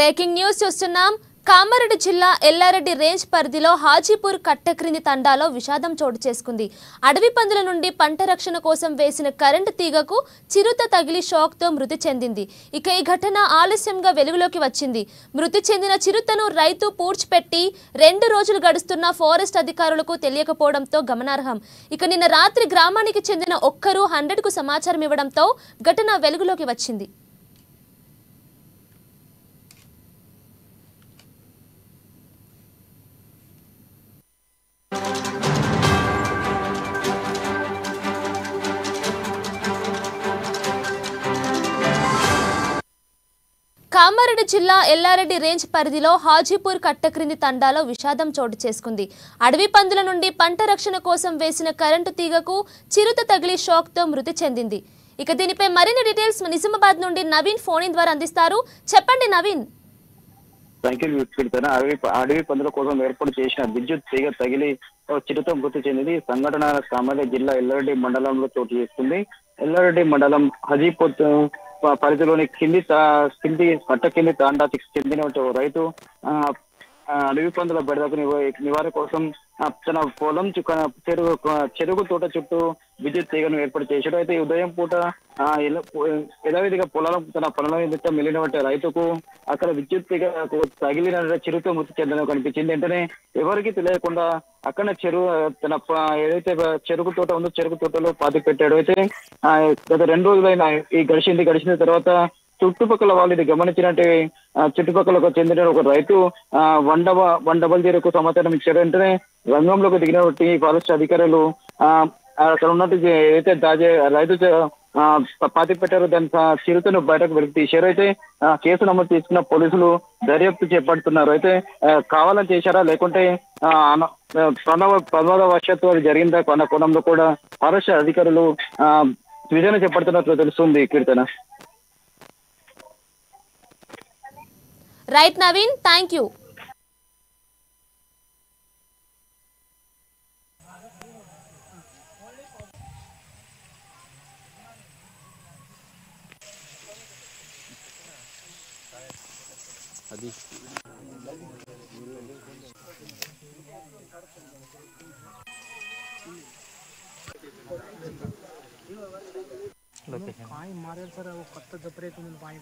Breaking news చూస్తున్నాం. కామారెడ్డి జిల్లా Yellareddy range పరిధిలో హాజీపూర్ కట్టక్రింది తండాలో విషాదం చోటు చేసుకుంది. అడవి పందుల నుండి పంట రక్షణ కోసం వేసిన కరెంటు తీగకు చిరుత తగిలి షాక్తో మృతి చెందింది. ఇక ఈ ఘటన ఆలస్యంగా వెలుగులోకి వచ్చింది. మృతి చెందిన చిరుతను రైతు పూడ్చిపెట్టి 2 రోజులు గడుస్తున్న ఫారెస్ట్ అధికారులకు తెలియకపోవడంతో గమనార్హం. ఇక నిన్న రాత్రి గ్రామానికి చెందిన ఒక్కరు 100కు సమాచారం ఇవ్వడంతో ఘటన వెలుగులోకి వచ్చింది. కామారెడ్డి జిల్లా ఎల్లారెడ్డి రేంజ్ పరిధిలో హాజీపూర్ కట్టక్రింది తండాలో విషాదం చోటు చేసుకుంది. అడవి పందుల నుండి పంట రక్షణ కోసం వేసిన కరెంటు తీగకు చిరుత తగిలి షాక్తో మృతి చెందింది. ఇక దీనిపై మరిన్ని డీటెయిల్స్ నిజామాబాద్ నుండి నవీన్ ఫోన్ ద్వారా అందిస్తారు. చెప్పండి నవీన్. అడవి పందుల కోసం ఏర్పాటు చేసిన విద్యుత్ తీగ తగిలి చిరుత మృతి చెందింది. సంఘటన కామారెడ్డి జిల్లా ఎల్లారెడ్డి మండలంలో చోటు చేసుకుంది. ఎల్లారెడ్డి మండలం హాజీపూర్ పరిధిలోని కింది పట్ట కింది తాండాకి చెందిన రైతు అడవి పందుల బెడదకు నివారణ కోసం తన పొలం చెరుకు తోట చుట్టూ విద్యుత్ తీగను ఏర్పాటు చేశాడు. అయితే ఉదయం పూట యథావిధిగా తన పొలం నిమిత్తం వెళ్ళిన రైతుకు అక్కడ విద్యుత్ తీగ తగిలిన చిరుత మృతి చెందడం కనిపించింది. వెంటనే ఎవరికి తెలియకుండా అక్కడ తన ఏదైతే చెరుకు తోట ఉందో చెరుకు తోటలో పాతి పెట్టాడు. అయితే గత 2 రోజులైన గడిచిన తర్వాత చుట్టుపక్కల వాళ్ళు ఇది గమనించినట్టే చుట్టుపక్కల చెందిన ఒక రైతు 100కు సమాచారం ఇచ్చారు. వెంటనే రంగంలోకి దిగినటువంటి ఫారెస్ట్ అధికారులు అక్కడ ఉన్నట్టు ఏదైతే రైతు పాతి పెట్టారో దాని చిరుతను బయటకు వెలికి తీశారు. అయితే కేసు నమోదు చేసుకున్న పోలీసులు దర్యాప్తు చేపడుతున్నారు. అయితే కావాలని చేశారా లేకుంటే ప్రమాదవశాత్తు అది జరిగిందా కొన్న కోణంలో కూడా ఫారెస్ట్ అధికారులు విచారణ చేపడుతున్నట్లు తెలుస్తుంది. Keerthana. Right Naveen, thank you. पानी मारे सर वो कत्ता जपरे तुम पानी